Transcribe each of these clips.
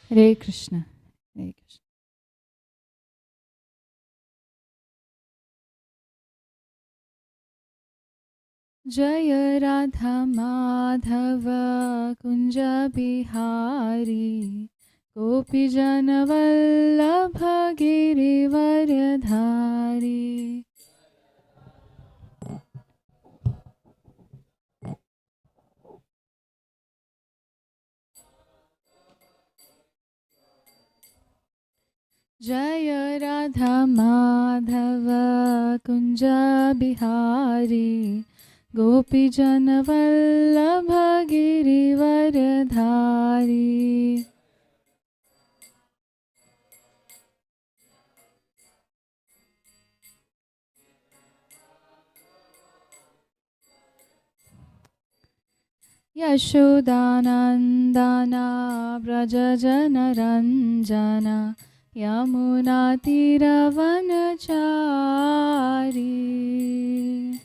Hare Krishna. Hare Krishna. Jaya Radha Madhava Kunja Bihari Gopi Jana Vallabha Girivardhari. Jaya Radha Madhava Kunja Bihari Gopi Jana Vallabha Girivardhari. Yashodanandana Braja Jana Ranjana Yamuna Tiravanachari.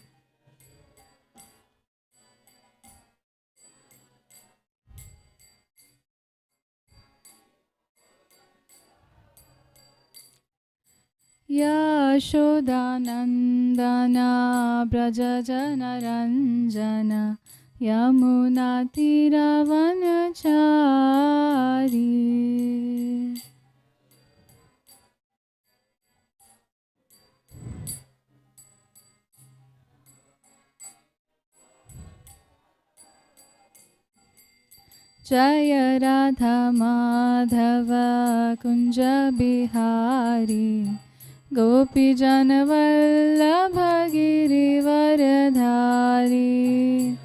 Yashodanandana Braja Jana Ranjana Yamuna Tiravanachari. Jaya Radha Madhava Kunja Bihari Gopi Jana Vallabha Girivardhari.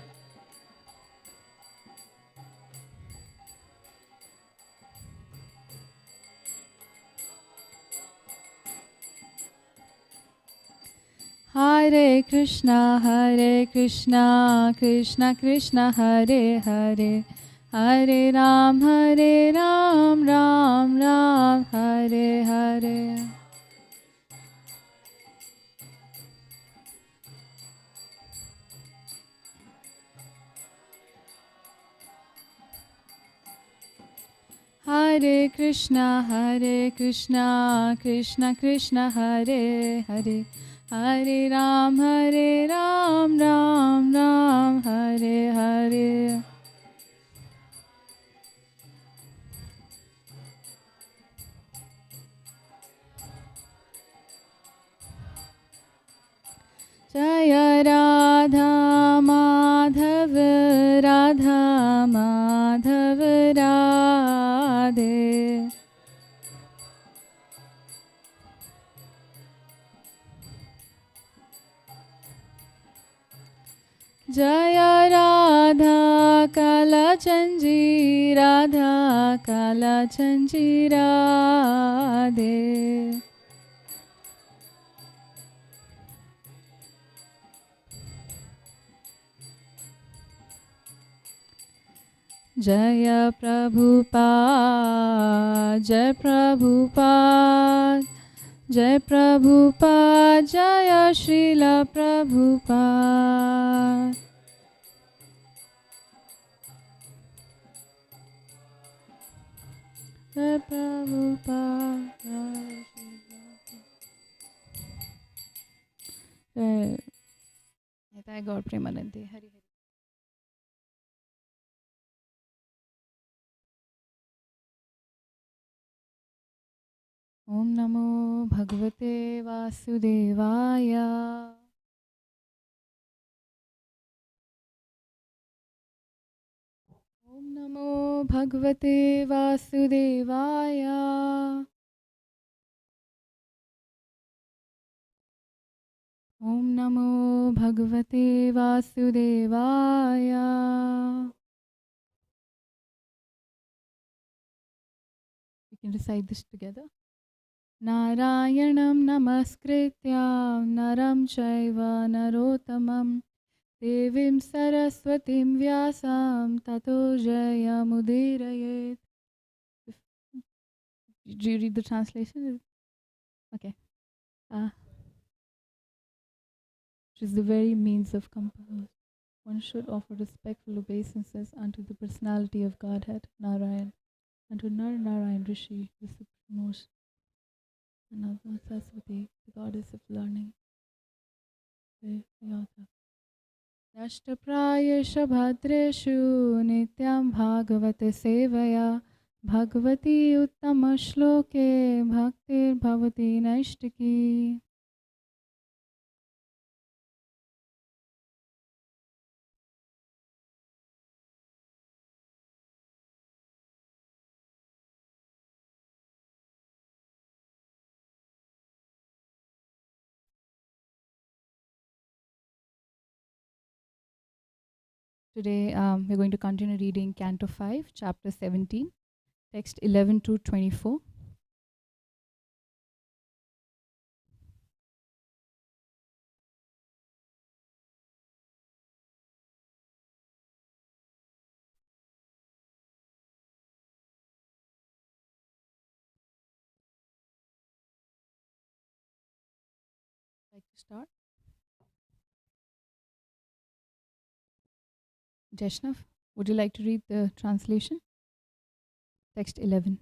Hare Krishna, Krishna Krishna, Hare Hare, Hare Ram, Ram Ram, Hare Hare. Hare Krishna, Krishna Krishna, Hare Hare, Hare Ram, Ram Ram, Hare Hare. Jaya Radha Madhav, Radha Madhav Radhe. Jaya Radha Kalachanji, Radha Kalachanji Radhe. Jaya Prabhupada, Jai Prabhupada, Jai Prabhupada, Jaya Srila Prabhupada. Jai Prabhupada, Jai Jai Gaur Premanande, Hari Hari. Om Namo Bhagavate Vasudevaya. Om Namo Bhagavate Vasudevaya. Om Namo Bhagavate Vasudevaya. We can recite this together. Narayanam Namaskritya Naram Chaiva Narotamam Devim Saraswatim Vyasam Tato Jayamudirayet. Did you read the translation? Okay. Which is the very means of compassion. One should offer respectful obeisances unto the personality of Godhead, Narayan. and to Nar Narayan Rishi, the supremos, and Saraswati, the goddess of learning. नष्टप्रायेषु भद्रेषु नित्यं भागवत सेवया Bhagwati उत्तमश्लोके भक्तिर्भवति नैष्टिकी. Today, we're going to continue reading Canto 5, Chapter 17, text 11 to 24. Like to start? Jeshnav, would you like to read the translation? Text 11.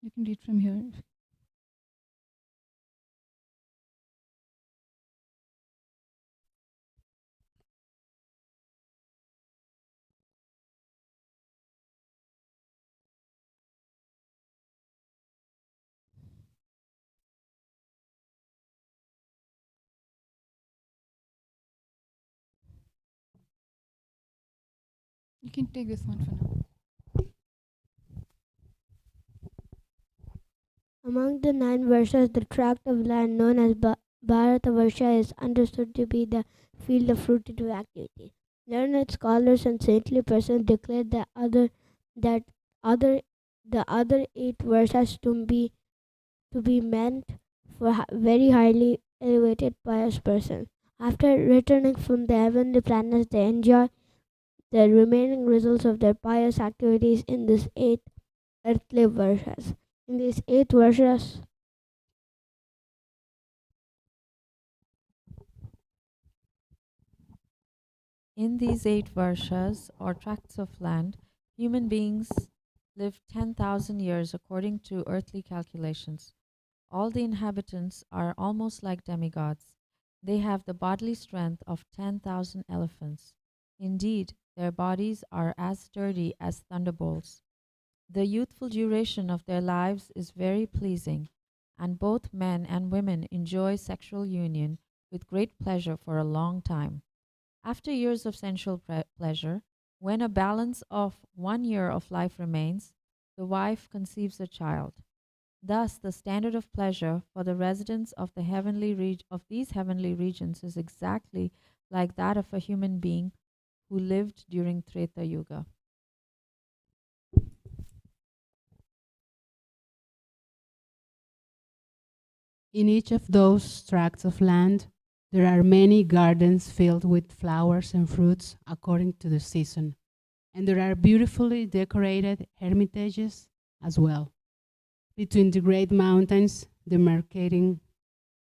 You can read from here. You can take this one for now. Among the 9 Varshas, the tract of land known as Bharatavarsha is understood to be the field of fruitive activity. Learned scholars and saintly persons declare the other 8 Varshas to be meant for very highly elevated pious persons. After returning from the heavenly planets, they enjoy the remaining results of their pious activities in these 8 earthly Varshas. In these 8 Varshas, In these 8 varshas, or tracts of land, human beings live 10,000 years according to earthly calculations. All the inhabitants are almost like demigods. They have the bodily strength of 10,000 elephants. Indeed, their bodies are as sturdy as thunderbolts. The youthful duration of their lives is very pleasing, and both men and women enjoy sexual union with great pleasure for a long time. After years of sensual pleasure, when a balance of 1 year of life remains, the wife conceives a child. Thus, the standard of pleasure for the residents of of these heavenly regions is exactly like that of a human being who lived during Treta Yuga. In each of those tracts of land, there are many gardens filled with flowers and fruits according to the season, and there are beautifully decorated hermitages as well. Between the great mountains demarcating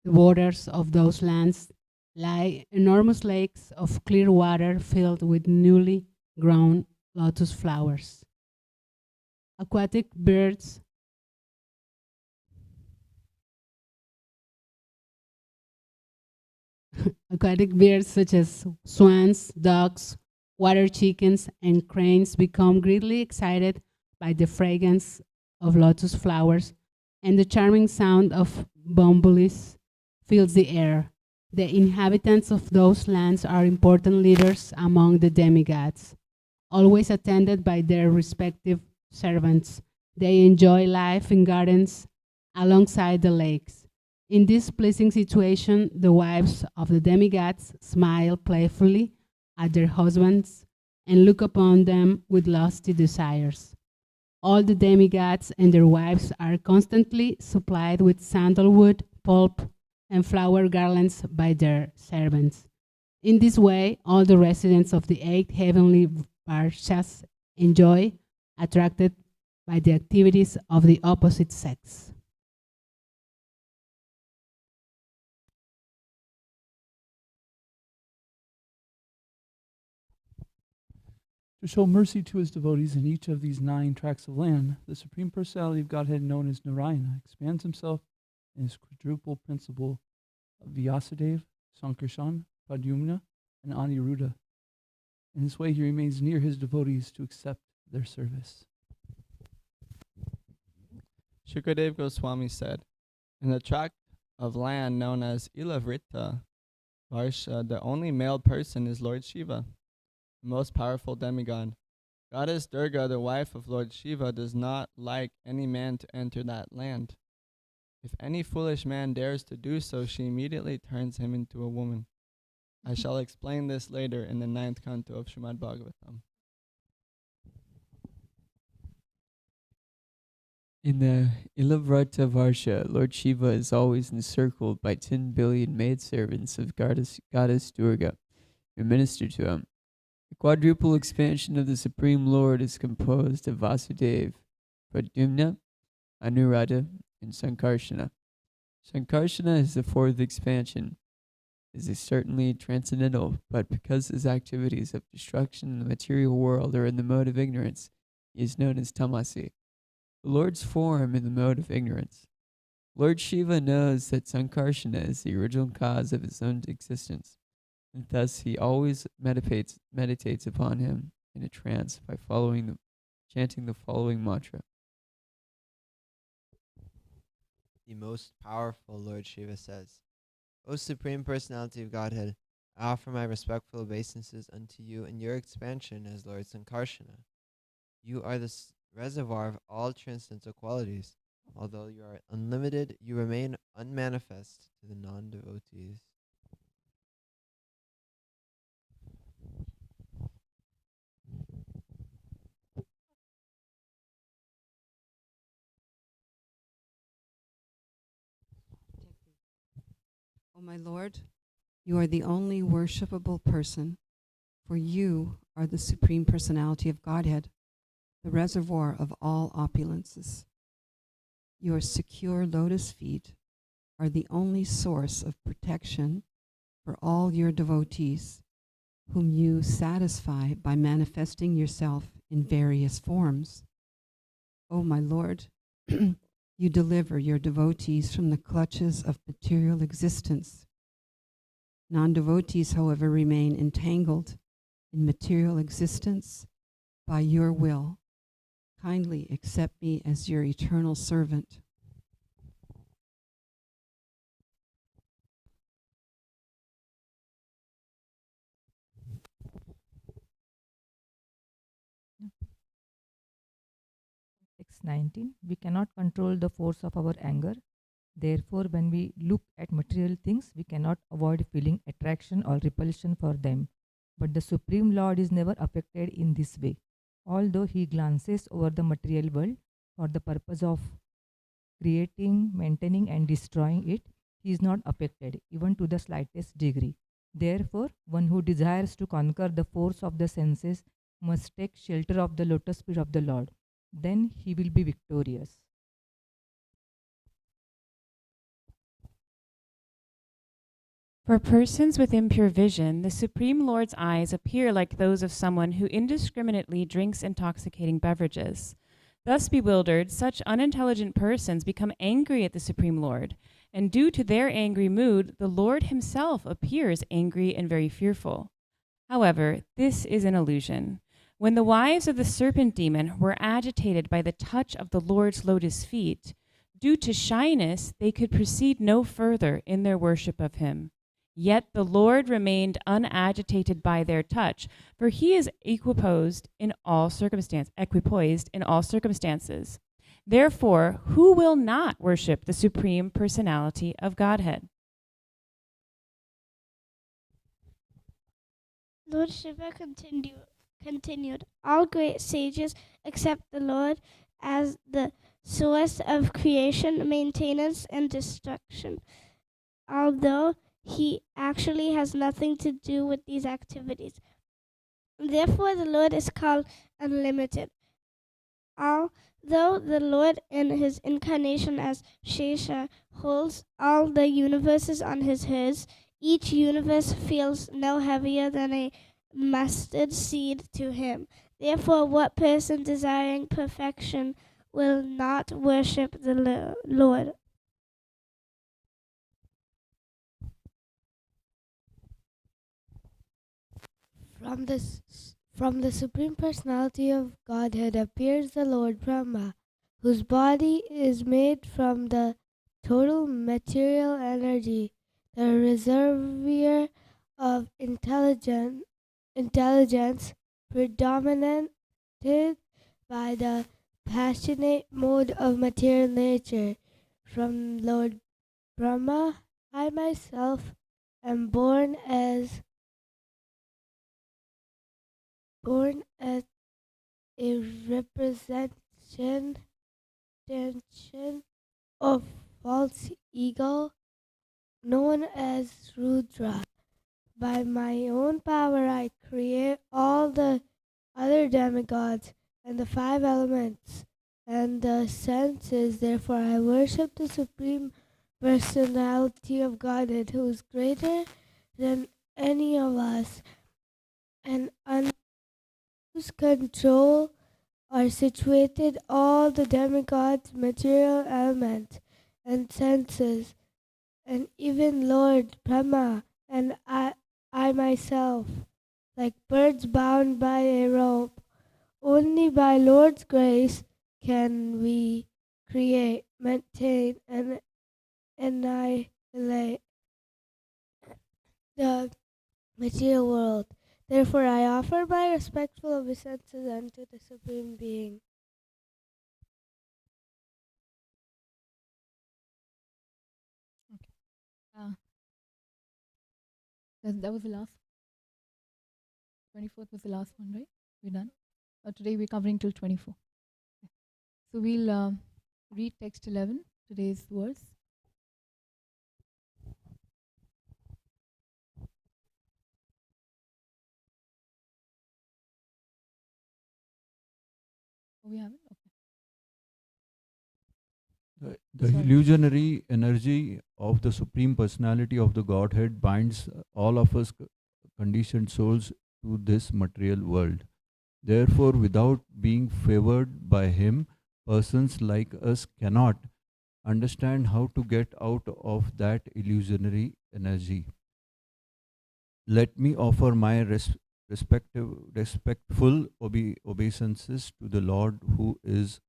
the borders of those lands lie enormous lakes of clear water filled with newly grown lotus flowers. Aquatic birds Aquatic birds such as swans, ducks, water chickens, and cranes become greatly excited by the fragrance of lotus flowers, and the charming sound of bumblebees fills the air. The inhabitants of those lands are important leaders among the demigods, always attended by their respective servants. They enjoy life in gardens alongside the lakes. In this pleasing situation, the wives of the demigods smile playfully at their husbands and look upon them with lusty desires. All the demigods and their wives are constantly supplied with sandalwood, pulp, and flower garlands by their servants. In this way, all the residents of the 8 heavenly varshas enjoy, attracted by the activities of the opposite sex. To show mercy to his devotees in each of these 9 tracts of land, the Supreme Personality of Godhead, known as Narayana, expands himself in his quadruple principle of Vyasadeva, Sankarshan, Pradyumna, and Aniruddha. In this way, he remains near his devotees to accept their service. Shukadev Goswami said, in the tract of land known as Ilavrita Varsha, the only male person is Lord Shiva, the most powerful demigod. Goddess Durga, the wife of Lord Shiva, does not like any man to enter that land. If any foolish man dares to do so, she immediately turns him into a woman. I shall explain this later in the 9th canto of Srimad Bhagavatam. In the Ilavrata Varsha, Lord Shiva is always encircled by 10 billion maidservants of Goddess Durga who minister to him. The quadruple expansion of the Supreme Lord is composed of Vasudeva, Pradyumna, Anuradha, and Sankarshana. Sankarshana is the 4th expansion. It is certainly transcendental, but because his activities of destruction in the material world are in the mode of ignorance, he is known as Tamasi, the Lord's form in the mode of ignorance. Lord Shiva knows that Sankarshana is the original cause of his own existence, and thus he always meditates upon him in a trance by chanting the following mantra. The most powerful Lord Shiva says, O Supreme Personality of Godhead, I offer my respectful obeisances unto you in your expansion as Lord Sankarshana. You are the reservoir of all transcendental qualities. Although you are unlimited, you remain unmanifest to the non-devotees. O my Lord, you are the only worshipable person, for you are the Supreme Personality of Godhead, the reservoir of all opulences. Your secure lotus feet are the only source of protection for all your devotees, whom you satisfy by manifesting yourself in various forms. O my Lord, you deliver your devotees from the clutches of material existence. Non-devotees, however, remain entangled in material existence by your will. Kindly accept me as your eternal servant. Text 19. We cannot control the force of our anger. Therefore, when we look at material things, we cannot avoid feeling attraction or repulsion for them. But the Supreme Lord is never affected in this way. Although he glances over the material world for the purpose of creating, maintaining, and destroying it, he is not affected, even to the slightest degree. Therefore, one who desires to conquer the force of the senses must take shelter of the lotus feet of the Lord. Then he will be victorious. For persons with impure vision, the Supreme Lord's eyes appear like those of someone who indiscriminately drinks intoxicating beverages. Thus bewildered, such unintelligent persons become angry at the Supreme Lord, and due to their angry mood, the Lord himself appears angry and very fearful. However, this is an illusion. When the wives of the serpent demon were agitated by the touch of the Lord's lotus feet, due to shyness, they could proceed no further in their worship of him. Yet the Lord remained unagitated by their touch, for he is equipoised in all circumstances. Therefore, who will not worship the Supreme Personality of Godhead? Lord Shiva continued, all great sages accept the Lord as the source of creation, maintenance, and destruction, although he actually has nothing to do with these activities. Therefore, the Lord is called unlimited. Although the Lord in his incarnation as Shesha holds all the universes on his hairs, each universe feels no heavier than a mustard seed to him. Therefore, what person desiring perfection will not worship the Lord? From the Supreme Personality of Godhead appears the Lord Brahma, whose body is made from the total material energy, the reservoir of intelligence predominated by the passionate mode of material nature. From Lord Brahma, I myself am born as a representation of false ego known as Rudra. By my own power, I create all the other demigods and the five elements and the senses. Therefore, I worship the Supreme Personality of Godhead, who is greater than any of us and under whose control are situated all the demigods, material elements, and senses, and even Lord Brahma and I myself, like birds bound by a rope. Only by Lord's grace can we create, maintain, and annihilate the material world. Therefore, I offer my respectful obeisances unto the Supreme Being. Uh, that was the last. 24th was the last one, right? We're done. Today we're covering till 24. So we'll read text 11, today's verse. Oh, we haven't? Okay. The Sorry. illusionary energy of the Supreme Personality of the Godhead binds all of us conditioned souls to this material world. Therefore, without being favored by Him, persons like us cannot understand how to get out of that illusionary energy. Let me offer my respectful obeisances to the Lord, who is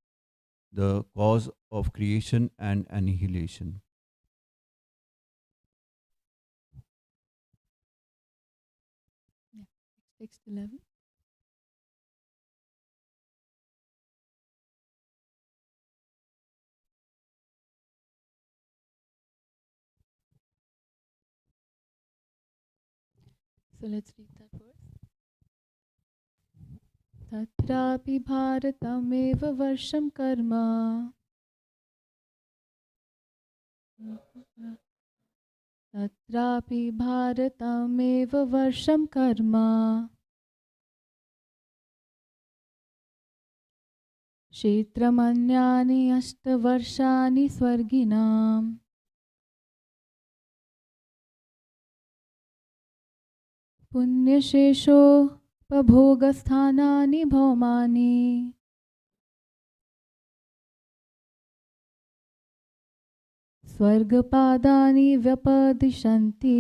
the cause of creation and annihilation. Yeah. Text 11. So let's read that verse. तत्रापि भारतमेव वर्षं कर्म तत्रापि भारतमेव वर्षं कर्म क्षेत्रमन्यानि अष्टवर्षाणि स्वर्गिणाम् पुण्यशेषोपभोगस्थानानि भौमानि स्वर्गपादानि व्यपदिशन्ति.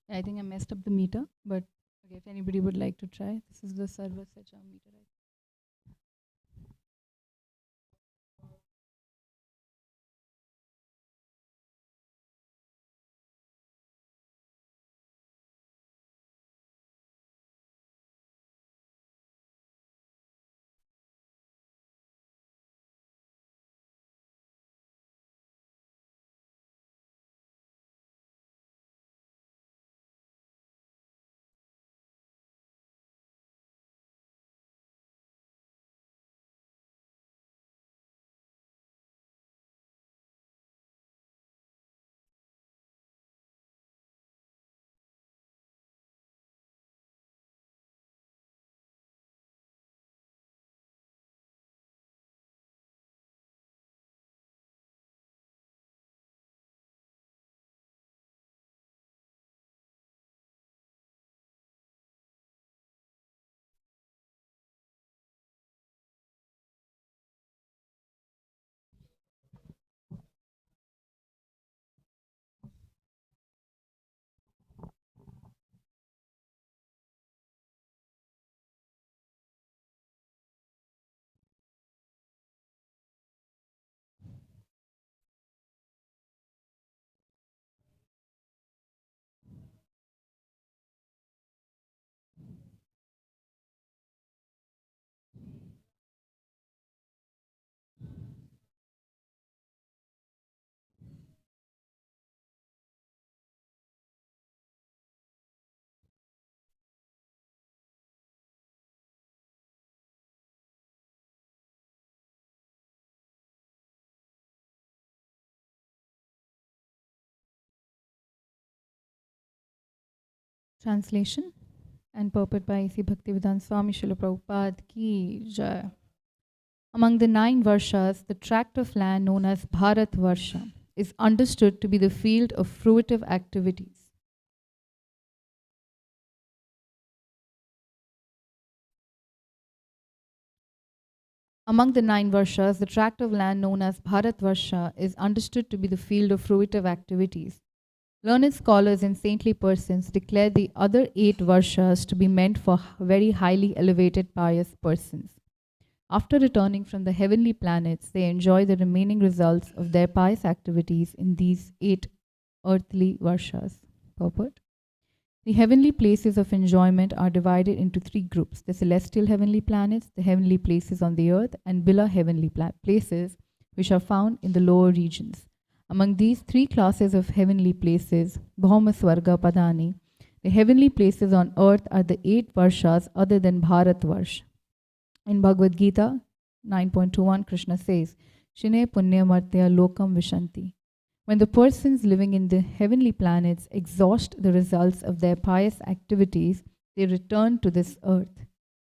I think I messed up the meter, but okay, if anybody would like to try, this is the Sarva Sacha meter. Translation and purport by A.C. Bhaktivedanta Swami Srila Prabhupada Ki Jai. Among the 9 Varshas, the tract of land known as Bharat Varsha is understood to be the field of fruitive activities. Among the 9 Varshas, the tract of land known as Bharat Varsha is understood to be the field of fruitive activities. Learned scholars and saintly persons declare the other 8 Varshas to be meant for very highly elevated pious persons. After returning from the heavenly planets, they enjoy the remaining results of their pious activities in these 8 earthly Varshas. Purport. The heavenly places of enjoyment are divided into 3 groups: the celestial heavenly planets, the heavenly places on the earth, and Bila heavenly places, which are found in the lower regions. Among these 3 classes of heavenly places, Bhauma Swarga Padani, the heavenly places on earth are the 8 Varshas other than Bharat Varsh. In Bhagavad Gita 9.21, Krishna says, Shine Punya Martya Lokam Vishanti. When the persons living in the heavenly planets exhaust the results of their pious activities, they return to this earth.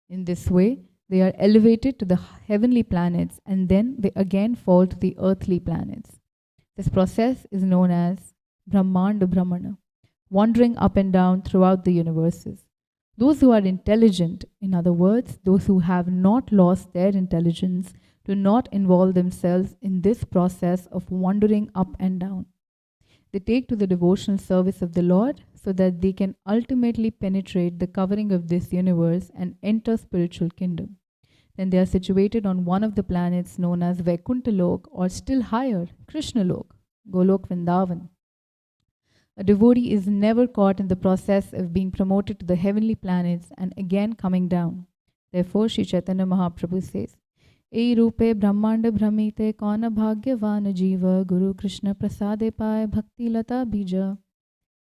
In this way, they are elevated to the heavenly planets and then they again fall to the earthly planets. This process is known as Brahmanda Brahmana, wandering up and down throughout the universes. Those who are intelligent, in other words, those who have not lost their intelligence, do not involve themselves in this process of wandering up and down. They take to the devotional service of the Lord so that they can ultimately penetrate the covering of this universe and enter spiritual kingdom. Then they are situated on one of the planets known as Vaikuntha Lok, or still higher, Krishna Lok, Golok Vrindavan. A devotee is never caught in the process of being promoted to the heavenly planets and again coming down. Therefore, Sri Chaitanya Mahaprabhu says, Ei rupe brahmanda brahmite kauna bhagyavana jiva Guru Krishna prasade paye bhakti lata bija.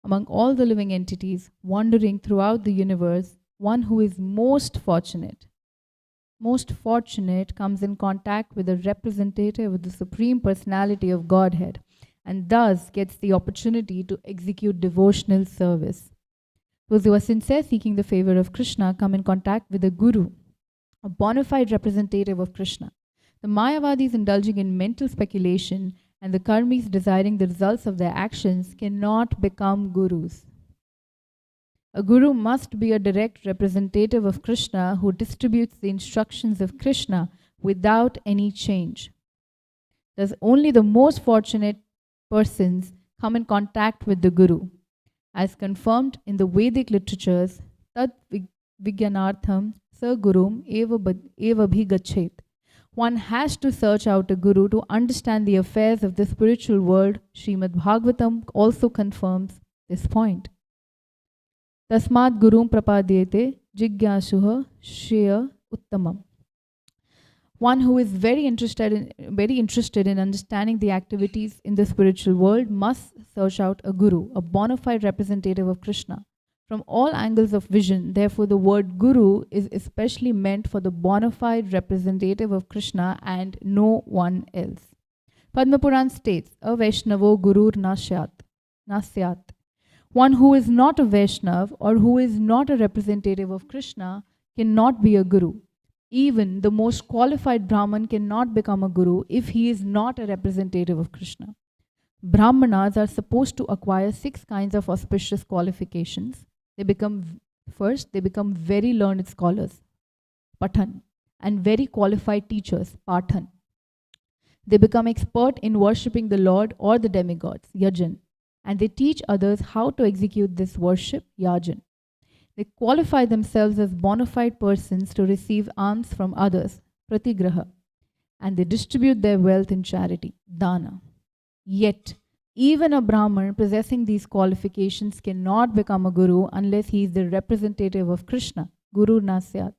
Among all the living entities wandering throughout the universe, one who is most fortunate comes in contact with a representative of the Supreme Personality of Godhead and thus gets the opportunity to execute devotional service. Those who are sincere seeking the favor of Krishna come in contact with a guru, a bona fide representative of Krishna. The Mayavadis indulging in mental speculation and the karmis desiring the results of their actions cannot become gurus. A guru must be a direct representative of Krishna who distributes the instructions of Krishna without any change. Thus, only the most fortunate persons come in contact with the guru. As confirmed in the Vedic literatures, Tat Vigyanartham Sa Gurum Eva Bhigachet. One has to search out a guru to understand the affairs of the spiritual world. Srimad Bhagavatam also confirms this point. Tasmad Gurum Prapadyete Jigyasuha Shreya Uttamam. One who is very interested in understanding the activities in the spiritual world must search out a guru, a bona fide representative of Krishna, from all angles of vision. Therefore, the word guru is especially meant for the bona fide representative of Krishna and no one else. Padma Puran states, a Vaishnavo gurur nasyat. One who is not a Vaishnav or who is not a representative of Krishna cannot be a guru. Even the most qualified Brahman cannot become a guru if he is not a representative of Krishna. Brahmanas are supposed to acquire 6 kinds of auspicious qualifications. They become very learned scholars, Pathan, and very qualified teachers, Pathan. They become expert in worshipping the Lord or the demigods, Yajan, and they teach others how to execute this worship, Yajan. They qualify themselves as bona fide persons to receive alms from others, Pratigraha, and they distribute their wealth in charity, Dana. Yet, even a Brahman possessing these qualifications cannot become a guru unless he is the representative of Krishna, Guru Nasyat.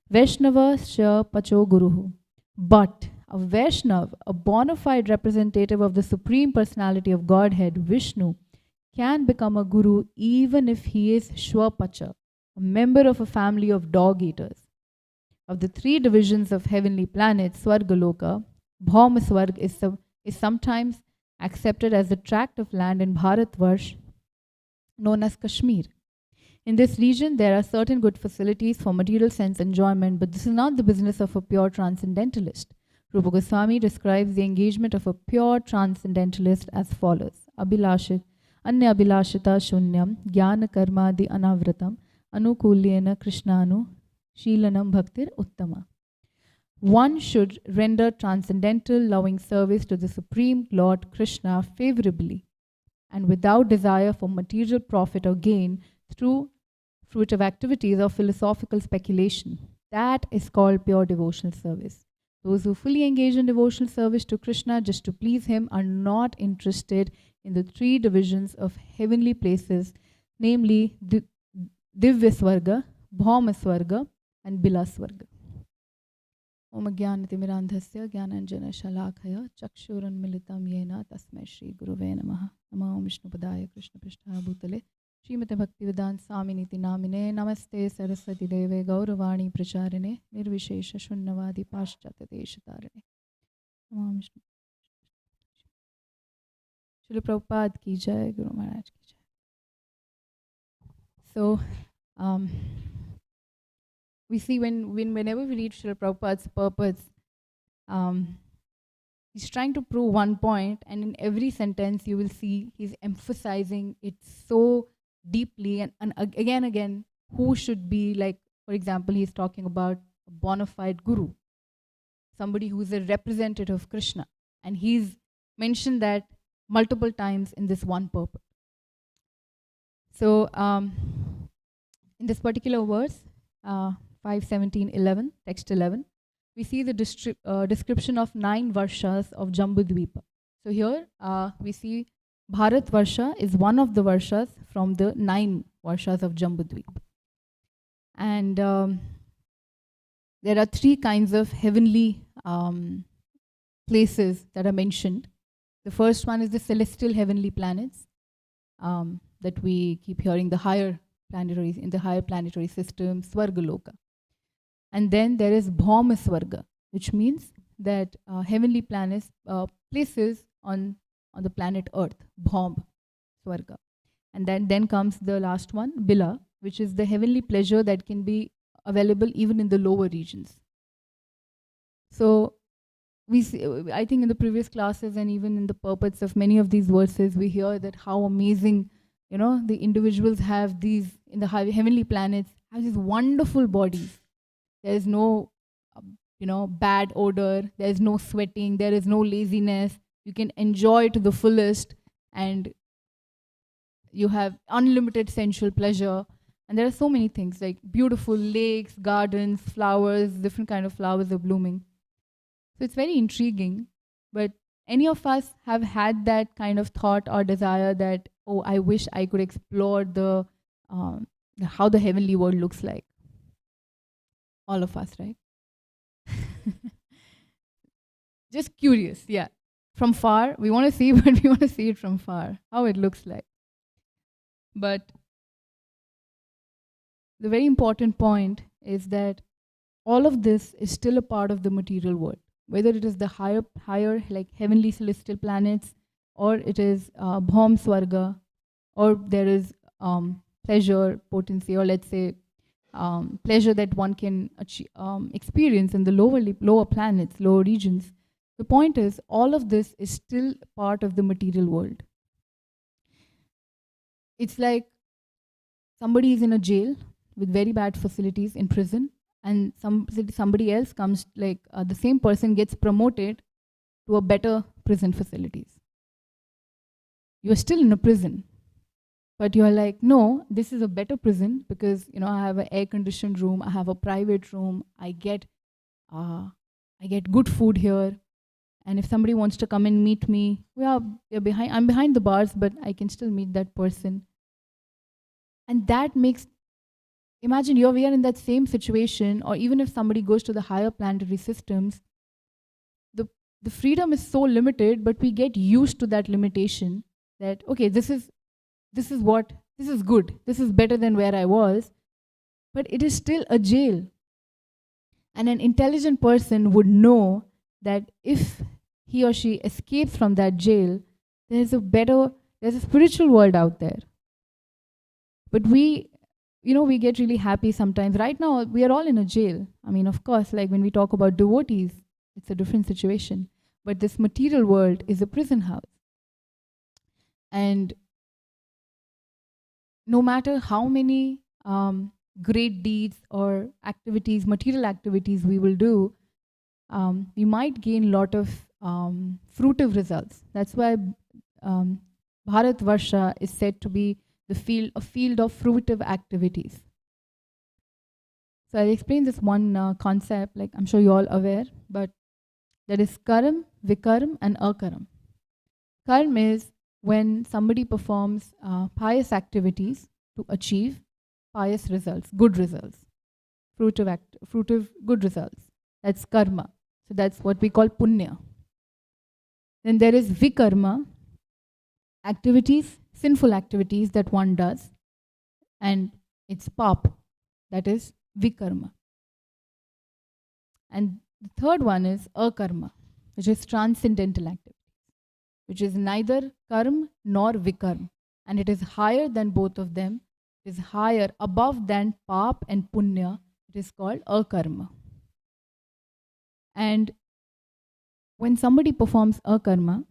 Vaishnava Sha Pacho Guruhu. But a Vaishnav, a bona fide representative of the Supreme Personality of Godhead, Vishnu, can become a guru even if he is Shwapacha, a member of a family of dog eaters. Of the 3 divisions of heavenly planets, Swargaloka, Bhauma Swarg is sometimes accepted as the tract of land in Bharatvarsh known as Kashmir. In this region, there are certain good facilities for material sense enjoyment, but this is not the business of a pure transcendentalist. Rupa Goswami describes the engagement of a pure transcendentalist as follows. Abhilashit, Anya Abhilashita Shunyam, Jnana Karmadi Anavratam, Anukulyena Krishnanu, Sheelanam Bhaktir Uttama. One should render transcendental loving service to the Supreme Lord Krishna favorably and without desire for material profit or gain through fruitive activities or philosophical speculation. That is called pure devotional service. Those who fully engage in devotional service to Krishna just to please him are not interested in the three divisions of heavenly places, namely Divya Swarga, Bhauma Swarga, and Bila Swarga. Om Jnanatimirandhasya Jnananjana Shalakaya Chakshuranmilitam Yena Tasmai Shri Guruve Namaha. Namo Vishnupadaya Krishna Prishthaya Bhutale Srimate Bhaktivedanta Swaminiti Namine Namaste Saraswati Deve Gauravani Pracharine Nirvishesha Shunnavadi Paschatya Deshatarine. Namo Vishnu. Srila Prabhupada ki jai, Guru Maharaj ki jai. So, we see whenever we read Srila Prabhupada's purpose, he's trying to prove one point, and in every sentence you will see he's emphasizing it so deeply, and again, who should be, like, for example, he's talking about a bona fide guru, somebody who is a representative of Krishna, and he's mentioned that multiple times in this one purport. So, in this particular verse, 5:17:11, text 11, we see the description of 9 varshas of Jambudvipa. So here we see Bharat Varsha is one of the varshas from the 9 varshas of Jambudvipa. And there are 3 kinds of heavenly places that are mentioned. The first one is the celestial heavenly planets that we keep hearing, the higher planetary, in the higher planetary system, Swargaloka. And then there is Bhauma Swarga, which means that heavenly planets, places on the planet Earth, Bhaum Swarga. And then comes the last one, Bila, which is the heavenly pleasure that can be available even in the lower regions. So we see, I think in the previous classes and even in the purports of many of these verses, we hear that how amazing, the individuals have these, in the heavenly planets, have these wonderful bodies. There is no, bad odor. There is no sweating. There is no laziness. You can enjoy to the fullest, and you have unlimited sensual pleasure. And there are so many things, like beautiful lakes, gardens, flowers, different kind of flowers are blooming. So it's very intriguing. But any of us have had that kind of thought or desire that, oh, I wish I could explore the how the heavenly world looks like. All of us, right? Just curious, yeah. From far, we want to see, but we want to see it from far, how it looks like. But the very important point is that all of this is still a part of the material world. Whether it is the higher like heavenly celestial planets, or it is Bhaum Swarga, or there is pleasure, potency, or let's say pleasure that one can experience in the lower planets, lower regions. The point is, all of this is still part of the material world. It's like somebody is in a jail with very bad facilities in prison, and somebody else comes, like the same person gets promoted to a better prison facilities. You're still in a prison, but you're like, no, this is a better prison because I have an air-conditioned room, I have a private room, I get good food here, and if somebody wants to come and meet me, I'm behind the bars, but I can still meet that person. And that makes, imagine we are in that same situation, or even if somebody goes to the higher planetary systems, the freedom is so limited, but we get used to that limitation that, okay, this is good, this is better than where I was, but it is still a jail. And an intelligent person would know that if he or she escapes from that jail, there's a spiritual world out there. But we we get really happy sometimes. Right now, we are all in a jail. I mean, of course, like when we talk about devotees, it's a different situation. But this material world is a prison house. And no matter how many great deeds or activities, material activities we will do, we might gain a lot of fruitive results. That's why Bharat Varsha is said to be a field of fruitive activities. So I'll explain this one concept, like I'm sure you're all aware, but that is karam, vikaram, and akaram. Karm is when somebody performs pious activities to achieve pious results, good results, fruitive good results. That's karma. So that's what we call punya. Then there is vikarma, activities, sinful activities that one does, and it's pap, that is vikarma. And the third one is akarma, which is transcendental activity, which is neither karm nor vikarm, and it is higher than both of them. It is higher, above than pap and punya. It is called akarma. And when somebody performs akarma,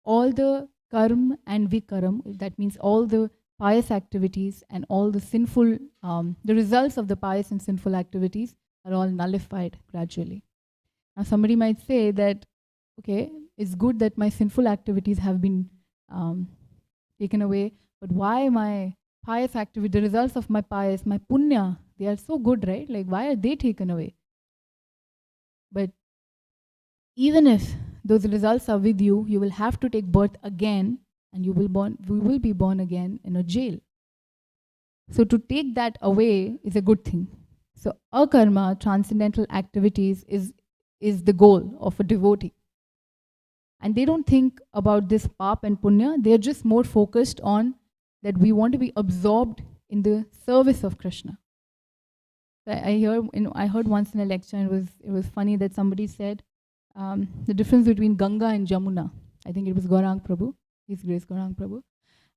all the karm and vikaram, that means all the pious activities and all the sinful, the results of the pious and sinful activities are all nullified gradually. Now somebody might say that, okay, it's good that my sinful activities have been taken away, but why my pious activity, the results of my pious, my punya, they are so good, right? Like, why are they taken away? But even if those results are with you, you will have to take birth again, and we will be born again in a jail. So to take that away is a good thing. So akarma, transcendental activities, is the goal of a devotee. And they don't think about this pap and punya. They're just more focused on that we want to be absorbed in the service of Krishna. I heard once in a lecture, and it was funny that somebody said the difference between Ganga and Jamuna. I think it was Gaurang Prabhu, His Grace Gaurang Prabhu,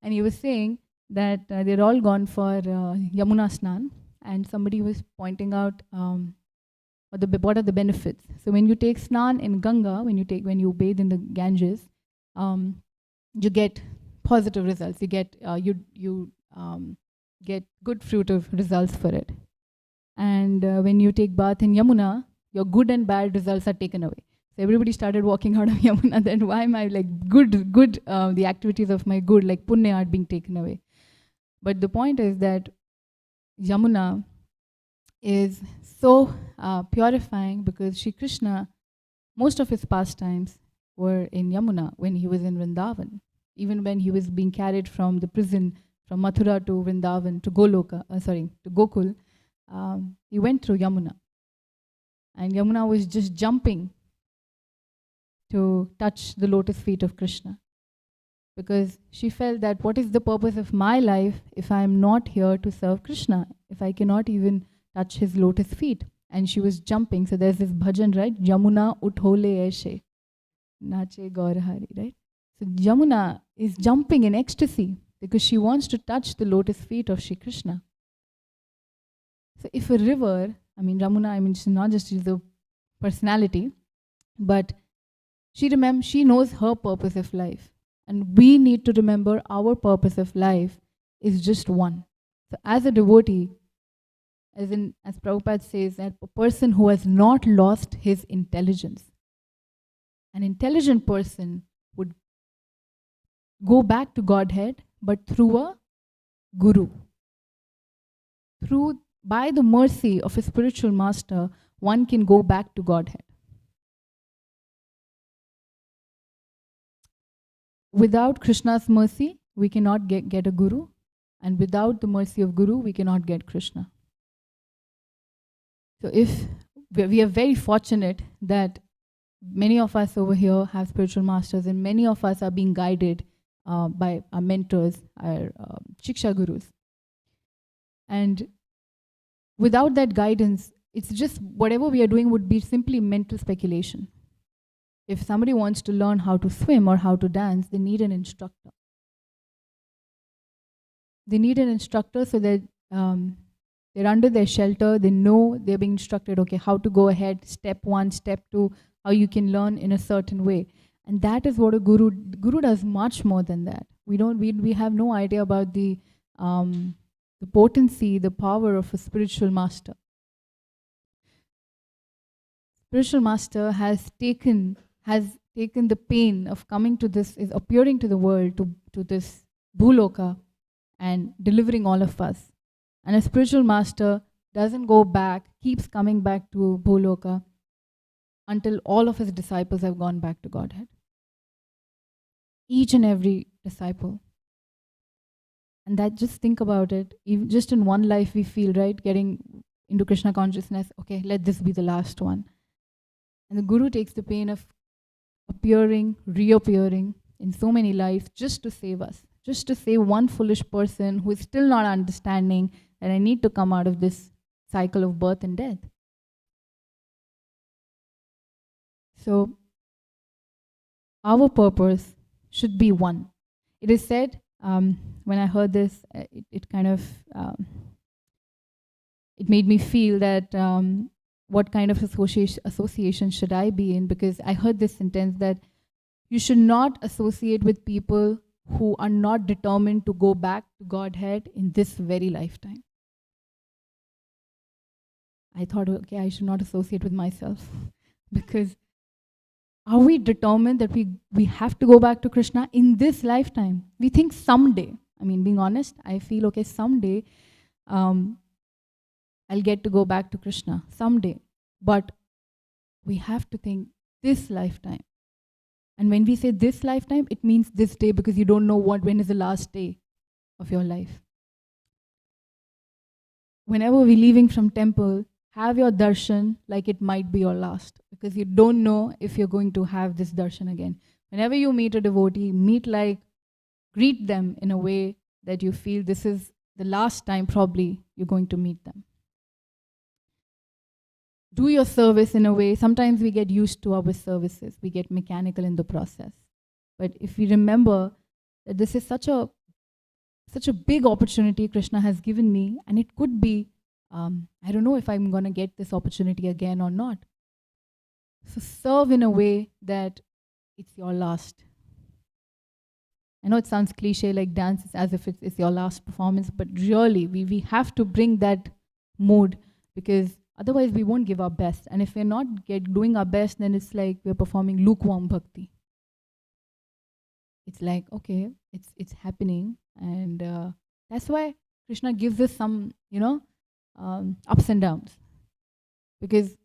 and he was saying that they're all gone for Yamuna Snan, and somebody was pointing out what are the benefits. So when you take Snan in Ganga, when you bathe in the Ganges, you get positive results. You get get good fruitive results for it. And when you take bath in Yamuna, your good and bad results are taken away. So everybody started walking out of Yamuna. Then why am I like good? The activities of my good, like punya, are being taken away. But the point is that Yamuna is so purifying, because Shri Krishna, most of his pastimes were in Yamuna when he was in Vrindavan. Even when he was being carried from the prison from Mathura to Vrindavan to to Gokul, he went through Yamuna. And Yamuna was just jumping to touch the lotus feet of Krishna, because she felt that what is the purpose of my life if I am not here to serve Krishna, if I cannot even touch his lotus feet. And she was jumping. So there's this bhajan, right? Jamuna uthole aishe, nache gaurahari, right? So Jamuna is jumping in ecstasy because she wants to touch the lotus feet of Shri Krishna. So if a river, Ramuna, she's not just the personality, but she knows her purpose of life. And we need to remember our purpose of life is just one. So as a devotee, as Prabhupada says, that a person who has not lost his intelligence, an intelligent person would go back to Godhead, but through a guru. By the mercy of a spiritual master, one can go back to Godhead. Without Krishna's mercy, we cannot get a guru, and without the mercy of guru, we cannot get Krishna. So if we are very fortunate that many of us over here have spiritual masters, and many of us are being guided by our mentors, our Shiksha gurus. And without that guidance, it's just whatever we are doing would be simply mental speculation. If somebody wants to learn how to swim or how to dance, they need an instructor. They need an instructor so that They're under their shelter. They know they're being instructed, okay, how to go ahead, step 1, step 2, how you can learn in a certain way. And that is what a guru does much more than that. We have no idea about the potency, the power of a spiritual master. Spiritual master has taken the pain of coming to this, is appearing to the world, to this bhuloka, and delivering all of us. And a spiritual master doesn't go back, keeps coming back to bhuloka until all of his disciples have gone back to Godhead. Each and every disciple. And that, just think about it, even just in one life we feel, right, getting into Krishna consciousness, okay, let this be the last one. And the Guru takes the pain of appearing, reappearing in so many lives just to save us, just to save one foolish person who is still not understanding that I need to come out of this cycle of birth and death. So, our purpose should be one. It is said, when I heard this, it kind of, it made me feel that what kind of association should I be in? Because I heard this sentence that you should not associate with people who are not determined to go back to Godhead in this very lifetime. I thought, okay, I should not associate with myself because are we determined that we have to go back to Krishna in this lifetime? We think someday. I mean, being honest, I feel, okay, someday I'll get to go back to Krishna, someday. But we have to think this lifetime. And when we say this lifetime, it means this day, because you don't know when is the last day of your life. Whenever we're leaving from temple, have your darshan like it might be your last, because you don't know if you're going to have this darshan again. Whenever you meet a devotee, greet them in a way that you feel this is the last time probably you're going to meet them. Do your service in a way, sometimes we get used to our services, we get mechanical in the process. But if we remember that this is such a big opportunity Krishna has given me, and it could be, I don't know if I'm going to get this opportunity again or not. So serve in a way that it's your last. I know it sounds cliche, like dance is as if it's your last performance, but really we have to bring that mood, because otherwise we won't give our best. And if we're not doing our best, then it's like we're performing lukewarm bhakti. It's like, okay, it's happening, and that's why Krishna gives us some, ups and downs, because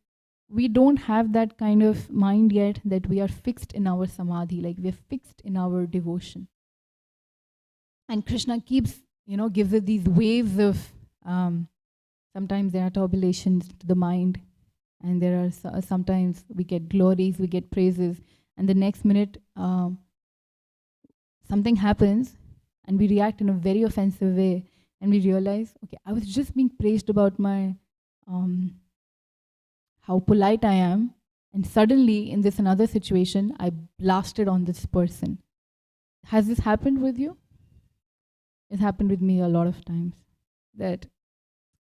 we don't have that kind of mind yet that we are fixed in our samadhi, like we're fixed in our devotion. And Krishna keeps, gives us these waves of, sometimes there are turbulences to the mind, and there are sometimes we get glories, we get praises, and the next minute something happens and we react in a very offensive way, and we realize, okay, I was just being praised about my how polite I am, and suddenly in this another situation I blasted on this person. Has this happened with you? It's happened with me a lot of times. That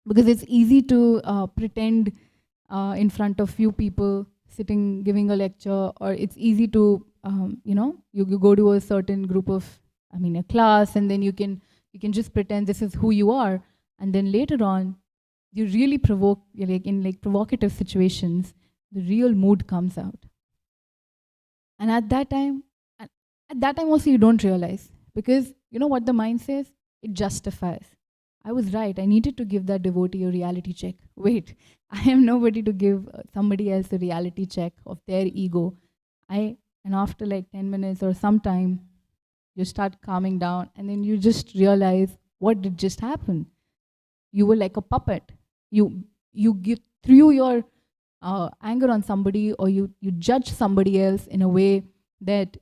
because it's easy to pretend in front of few people sitting giving a lecture, or it's easy to you go to a certain group of, a class, and then you can just pretend this is who you are, and then later on you really provoke, in provocative situations, the real mood comes out. And at that time also you don't realize, because you know what the mind says? It justifies. I was right. I needed to give that devotee a reality check. Wait, I am nobody to give somebody else a reality check of their ego. And after like 10 minutes or some time, you start calming down, and then you just realize what did just happen. You were like a puppet. You threw your anger on somebody, or you judge somebody else in a way that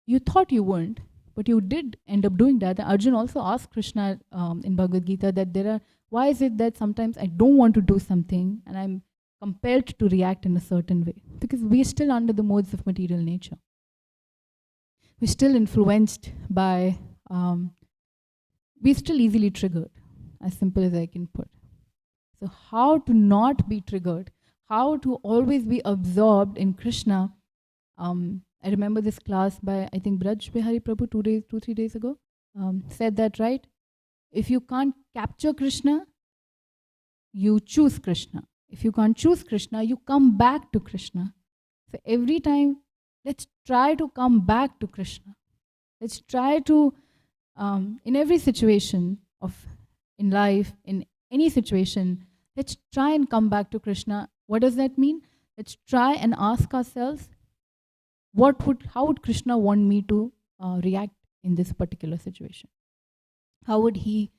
you thought you weren't, but you did end up doing that. And Arjun also asked Krishna in Bhagavad Gita that why is it that sometimes I don't want to do something and I'm compelled to react in a certain way? Because we're still under the modes of material nature. We're still influenced by, we're still easily triggered, as simple as I can put. So how to not be triggered, how to always be absorbed in Krishna. I remember this class by, I think, Braj Bihari Prabhu 3 days ago, said that, right? If you can't capture Krishna, you choose Krishna. If you can't choose Krishna, you come back to Krishna. So every time, let's try to come back to Krishna. Let's try to, in every situation in life, in any situation, let's try and come back to Krishna. What does that mean? Let's try and ask ourselves, how would Krishna want me to react in this particular situation? How would he?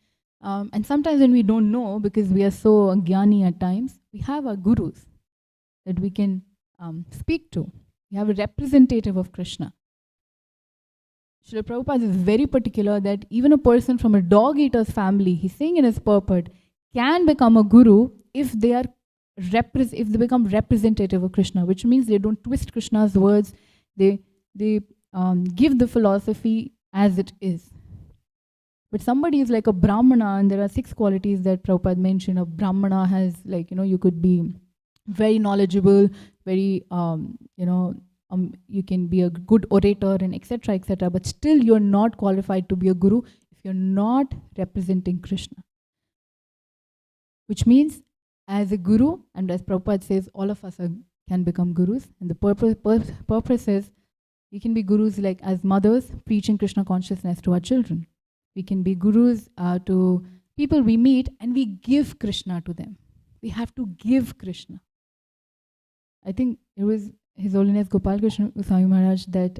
And sometimes when we don't know, because we are so jnani at times, we have our gurus that we can speak to. We have a representative of Krishna. Srila Prabhupada is very particular that even a person from a dog eater's family, he's saying in his purport, can become a guru if they become representative of Krishna, which means they don't twist Krishna's words. They give the philosophy as it is. But somebody is like a Brahmana, and there are 6 qualities that Prabhupada mentioned. A Brahmana has, like, you could be very knowledgeable, very, you can be a good orator and etc., etc. But still you're not qualified to be a guru if you're not representing Krishna. Which means, as a guru, and as Prabhupada says, all of us can become gurus. And the purpose is, we can be gurus like as mothers, preaching Krishna consciousness to our children. We can be gurus to people we meet, and we give Krishna to them. We have to give Krishna. I think it was His Holiness Gopal Krishna Goswami Maharaj that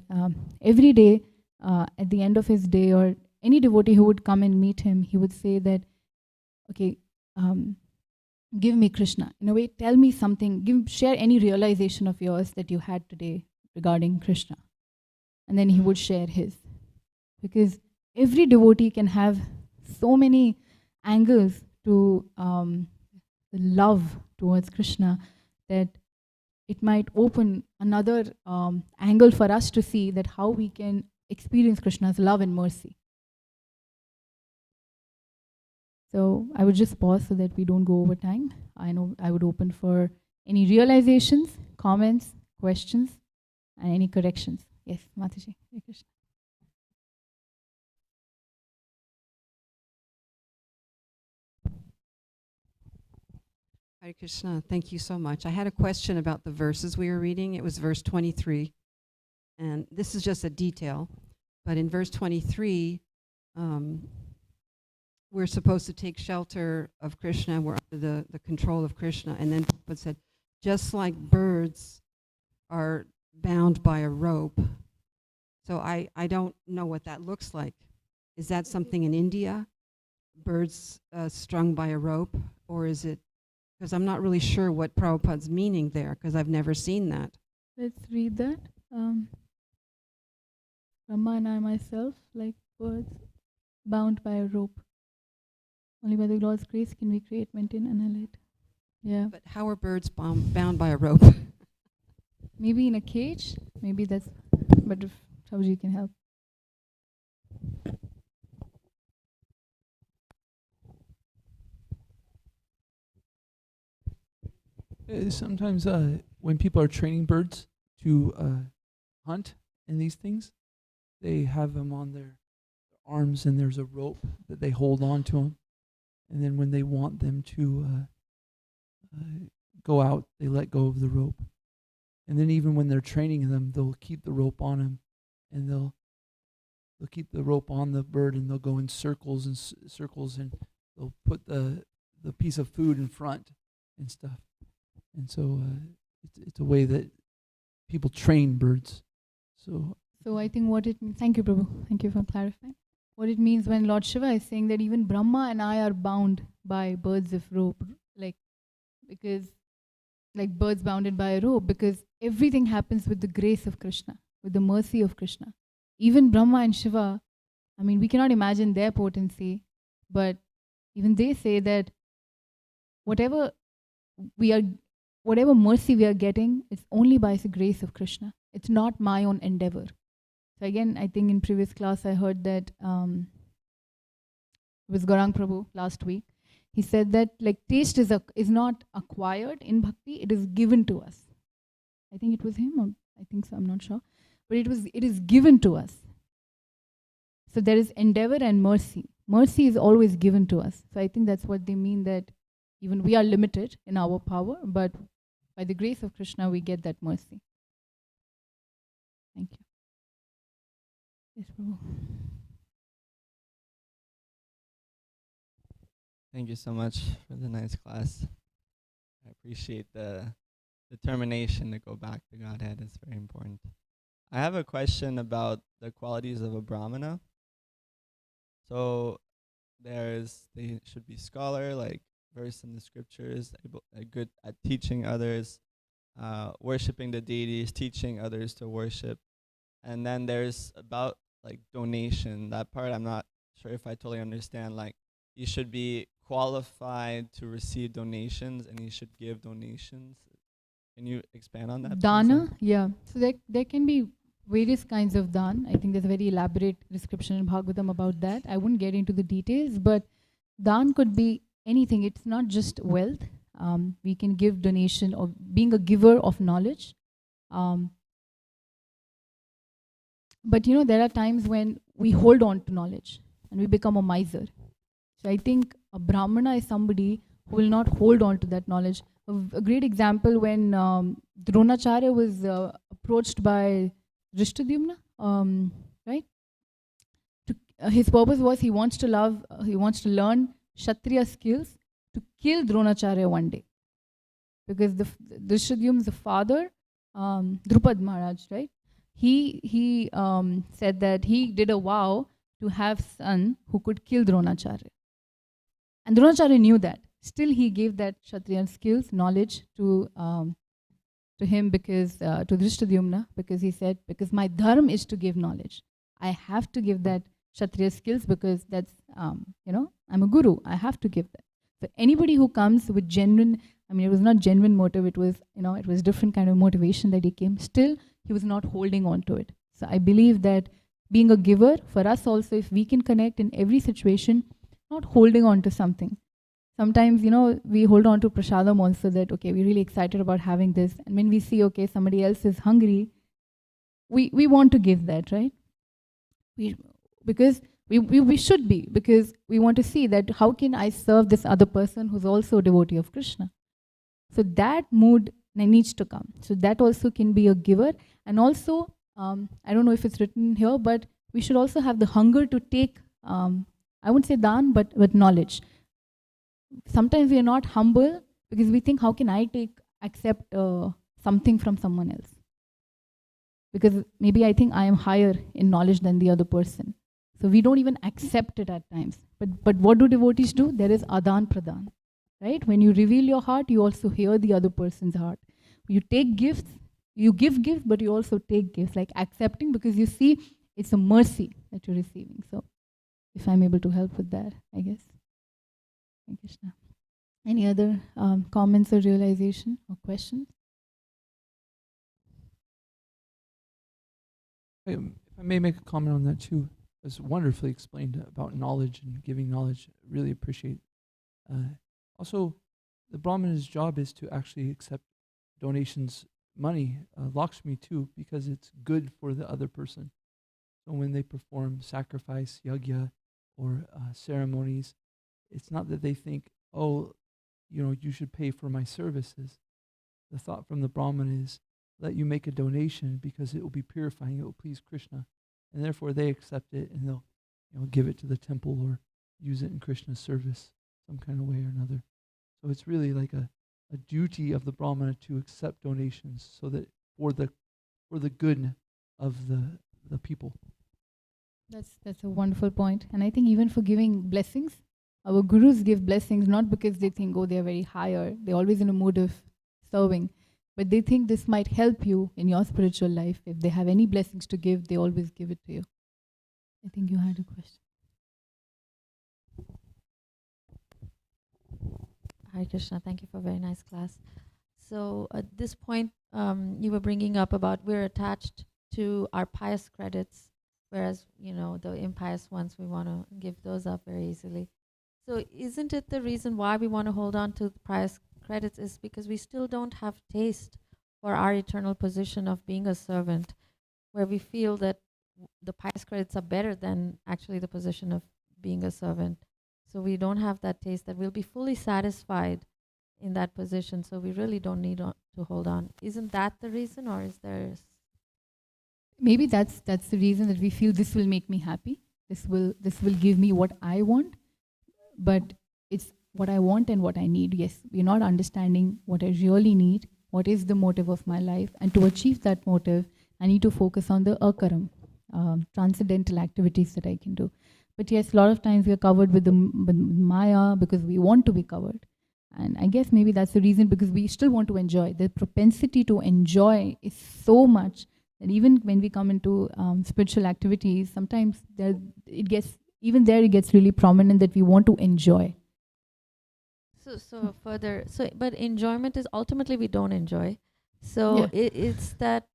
every day, at the end of his day, or any devotee who would come and meet him, he would say that, okay, give me Krishna. In a way, tell me something, share any realization of yours that you had today regarding Krishna. And then he would share his. Because every devotee can have so many angles to the love towards Krishna that it might open another angle for us to see that how we can experience Krishna's love and mercy. So I would just pause so that we don't go over time. I know I would open for any realizations, comments, questions, and any corrections. Yes, Mataji. Hare Krishna. Hare Krishna, thank you so much. I had a question about the verses we were reading. It was verse 23, and this is just a detail, but in verse 23, we're supposed to take shelter of Krishna, we're under the control of Krishna, and then it said, just like birds are bound by a rope. So I don't know what that looks like. Is that something in India? Birds strung by a rope? Or is it, because I'm not really sure what Prabhupada's meaning there, because I've never seen that. Let's read that. Brahma and I myself, like birds, bound by a rope. Only by the Lord's grace can we create, maintain, annihilate. Yeah. But how are birds bound by a rope? Maybe in a cage. Maybe that's, but if Prabhuji can help. Sometimes when people are training birds to hunt and these things, they have them on their arms and there's a rope that they hold on to them. And then when they want them to go out, they let go of the rope. And then even when they're training them, they'll keep the rope on them, and they'll keep the rope on the bird, and they'll go in circles and circles, and they'll put the piece of food in front and stuff. And so it's a way that people train birds. So I think what it means, thank you, Prabhu. Thank you for clarifying. What it means when Lord Shiva is saying that even Brahma and I are bound by birds of rope, because birds bounded by a rope, because everything happens with the grace of Krishna, with the mercy of Krishna. Even Brahma and Shiva, I mean, we cannot imagine their potency, but even they say that whatever mercy we are getting, it's only by the grace of Krishna. It's not my own endeavor. So again, I think in previous class I heard that it was Gaurang Prabhu last week. He said that like taste is not acquired in bhakti, it is given to us. I think it was him, or I think so, I'm not sure. But it is given to us. So there is endeavor and mercy. Mercy is always given to us. So I think that's what they mean, that even we are limited in our power, but by the grace of Krishna, we get that mercy. Thank you. Yes, Prabhu. Thank you so much for the nice class. I appreciate the determination to go back to Godhead. It's very important. I have a question about the qualities of a Brahmana. So they should be scholar, like versed in the scriptures, good at teaching others, worshiping the deities, teaching others to worship. And then there's about like donation. That part I'm not sure if I totally understand. Like you should be qualified to receive donations and you should give donations. Can you expand on that? Dana, yeah. So there can be various kinds of dan. I think there's a very elaborate description in Bhagavatam about that. I wouldn't get into the details, but dan could be anything. It's not just wealth. We can give donation of being a giver of knowledge. But you know, there are times when we hold on to knowledge and we become a miser. So I think a Brahmana is somebody who will not hold on to that knowledge. A great example, when Dronacharya was approached by Drishtadyumna, right? His purpose was he wants to learn Kshatriya skills to kill Dronacharya one day. Because Drishtadyumna's father, Drupad Maharaj, right? He said that he did a vow to have son who could kill Dronacharya. And Dronacharya knew that. Still, he gave that Kshatriya skills, knowledge to him, because to Drishtadyumna, because he said, because my dharma is to give knowledge. I have to give that Kshatriya skills because that's, I'm a guru. I have to give that. So anybody who comes with genuine, it was not genuine motive. It was, it was different kind of motivation that he came. Still, he was not holding on to it. So I believe that being a giver, for us also, if we can connect in every situation, not holding on to something. Sometimes, we hold on to prasadam also, that, okay, we're really excited about having this. And when we see, okay, somebody else is hungry, we want to give that, right? Because we should be, because we want to see that how can I serve this other person who's also a devotee of Krishna. So that mood needs to come. So that also can be a giver. And also, I don't know if it's written here, but we should also have the hunger to take, I wouldn't say dan, but knowledge. Sometimes we are not humble because we think, how can I accept something from someone else? Because maybe I think I am higher in knowledge than the other person. So we don't even accept it at times. But what do devotees do? There is adan pradan, right? When you reveal your heart, you also hear the other person's heart. You take gifts, you give gifts, but you also take gifts, like accepting, because you see it's a mercy that you're receiving. So if I'm able to help with that, I guess. Thank you, Krishna. Any other comments or realization or questions? If I may make a comment on that too, it was wonderfully explained about knowledge and giving knowledge. Really appreciate. Also, the Brahmana's job is to actually accept donations, money, Lakshmi too, because it's good for the other person. So when they perform sacrifice, yajna, or ceremonies, it's not that they think, oh, you should pay for my services. The thought from the Brahman is, let you make a donation because it will be purifying, it will please Krishna. And therefore they accept it and they'll give it to the temple or use it in Krishna's service some kind of way or another. So it's really like a duty of the Brahmana to accept donations so that for the good of the people. That's a wonderful point. And I think even for giving blessings, our gurus give blessings not because they think, oh, they're very higher. They're always in a mood of serving. But they think this might help you in your spiritual life. If they have any blessings to give, they always give it to you. I think you had a question. Hare Krishna, thank you for a very nice class. So at this point, you were bringing up about we're attached to our pious credits, whereas, the impious ones, we want to give those up very easily. So isn't it the reason why we want to hold on to the pious credits is because we still don't have taste for our eternal position of being a servant, where we feel that the pious credits are better than actually the position of being a servant. So we don't have that taste that we'll be fully satisfied in that position. So we really don't need to hold on. Isn't that the reason, or is there? Maybe that's the reason that we feel this will make me happy. This will give me what I want, but it's what I want and what I need. Yes, we're not understanding what I really need, what is the motive of my life, and to achieve that motive, I need to focus on the akaram, transcendental activities that I can do. But yes, a lot of times we are covered with with Maya because we want to be covered. And I guess maybe that's the reason, because we still want to enjoy. The propensity to enjoy is so much that even when we come into spiritual activities, sometimes it gets really prominent that we want to enjoy. So further, but enjoyment is ultimately we don't enjoy. So it's that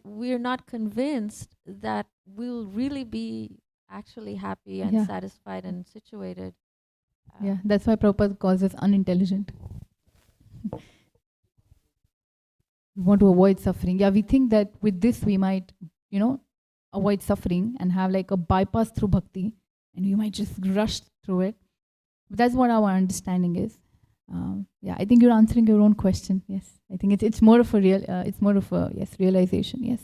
we're not convinced that we'll really be actually happy and satisfied and situated. Yeah, that's why Prabhupada calls us unintelligent. We want to avoid suffering. Yeah, we think that with this we might, avoid suffering and have like a bypass through bhakti, and we might just rush through it. But that's what our understanding is. I think you're answering your own question. Yes, I think it's more of a realization. Yes.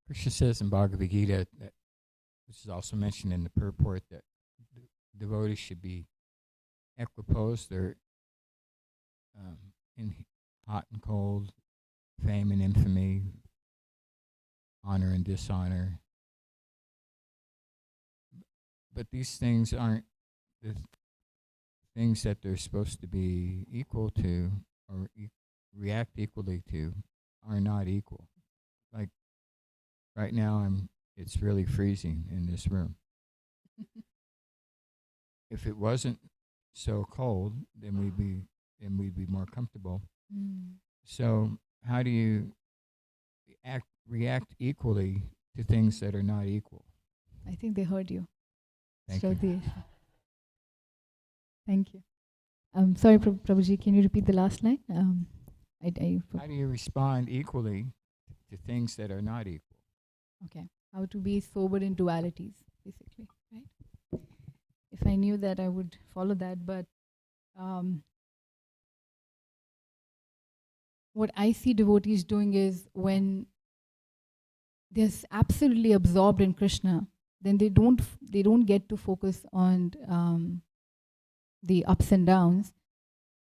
Krishna says in Bhagavad Gita, that, which is also mentioned in the purport, that devotees should be equiposed. They're in hot and cold, fame and infamy, honor and dishonor. But these things aren't the things that they're supposed to be equal to or react equally to are not equal. Like right now, it's really freezing in this room. If it wasn't so cold, then we'd be more comfortable. So how do you react equally to things that are not equal? I think they heard you. Thank you. Thank you. Sorry, Prabhuji, can you repeat the last line? How do you respond equally to things that are not equal? Okay. How to be sober in dualities, basically, right? If I knew that, I would follow that. But what I see devotees doing is when they're absolutely absorbed in Krishna, then they don't get to focus on the ups and downs.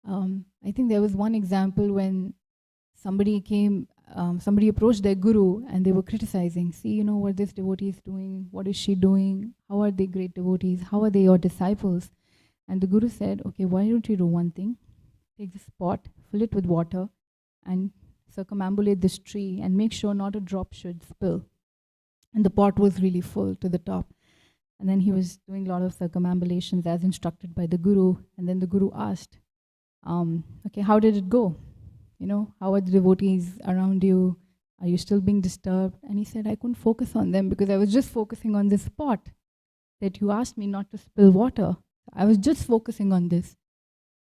I think there was one example when somebody approached their guru and they were criticizing. See, what this devotee is doing, what is she doing, how are they great devotees, how are they your disciples? And the guru said, okay, why don't you do one thing? Take this pot, fill it with water, and circumambulate this tree and make sure not a drop should spill. And the pot was really full to the top. And then he was doing a lot of circumambulations as instructed by the guru. And then the guru asked, okay, how did it go? How are the devotees around you? Are you still being disturbed? And he said, I couldn't focus on them because I was just focusing on this pot that you asked me not to spill water. I was just focusing on this.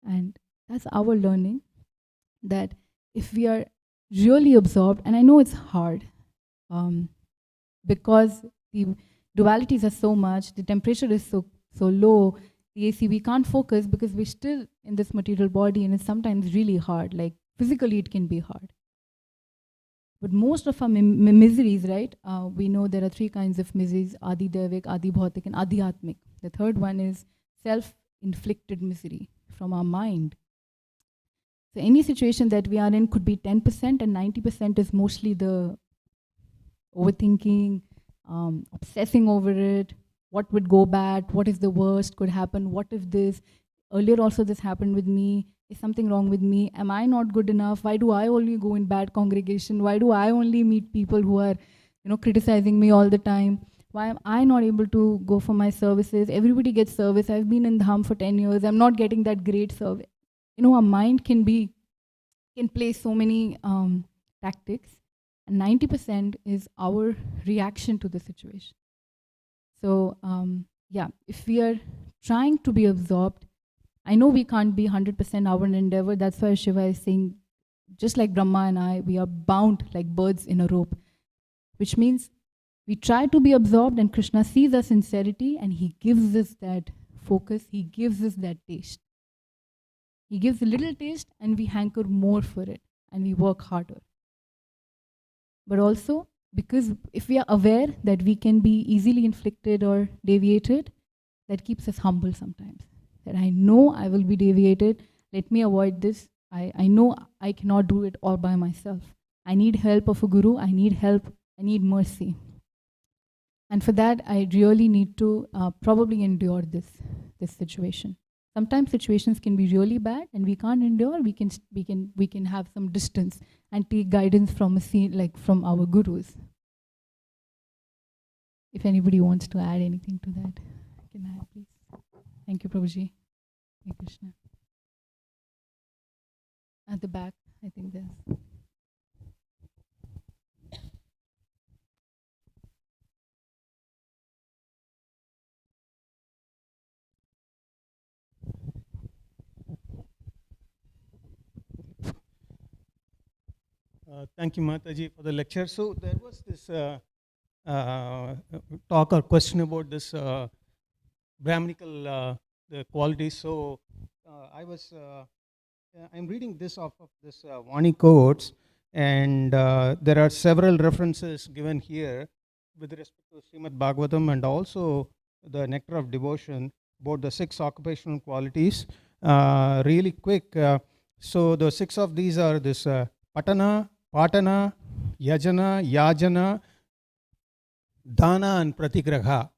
And that's our learning, that if we are really absorbed, and I know it's hard, because the dualities are so much, the temperature is so low, the AC, we can't focus because we're still in this material body, and it's sometimes really hard. Like physically it can be hard. But most of our miseries, right, we know there are three kinds of miseries: Adi Devik, Adi Bhautik, and Adi Atmik. The third one is self-inflicted misery from our mind. So any situation that we are in could be 10%, and 90% is mostly the overthinking, obsessing over it, what would go bad, what is the worst could happen, what if this, earlier also this happened with me, is something wrong with me, am I not good enough, why do I only go in bad congregation, why do I only meet people who are criticizing me all the time, why am I not able to go for my services, everybody gets service, I've been in Dham for 10 years, I'm not getting that great service. Our mind can be can play so many tactics, and 90% is our reaction to the situation. So yeah, if we are trying to be absorbed, I know we can't be 100% our endeavor. That's why Shiva is saying, just like Brahma and I, we are bound like birds in a rope, which means we try to be absorbed, and Krishna sees our sincerity and he gives us that focus, he gives us that taste. He gives a little taste and we hanker more for it and we work harder. But also, because if we are aware that we can be easily inflicted or deviated, that keeps us humble sometimes. That I know I will be deviated, let me avoid this. I know I cannot do it all by myself. I need help of a guru, I need help, I need mercy. And for that, I really need to probably endure this situation. Sometimes situations can be really bad and we can't endure, we can have some distance and take guidance from from our gurus. If anybody wants to add anything to that, can I please? Thank you, Prabhuji. Hare Krishna. At the back, I think there's. Thank you, Mataji, for the lecture. So there was this talk or question about this Brahminical the qualities. So I'm reading this off of this Vani quotes, and there are several references given here with respect to Srimad Bhagavatam and also the Nectar of Devotion about the 6 occupational qualities. Really quick, so the 6 of these are this Patana, Patana, Yajana, Yajana, Dana and Pratigraha.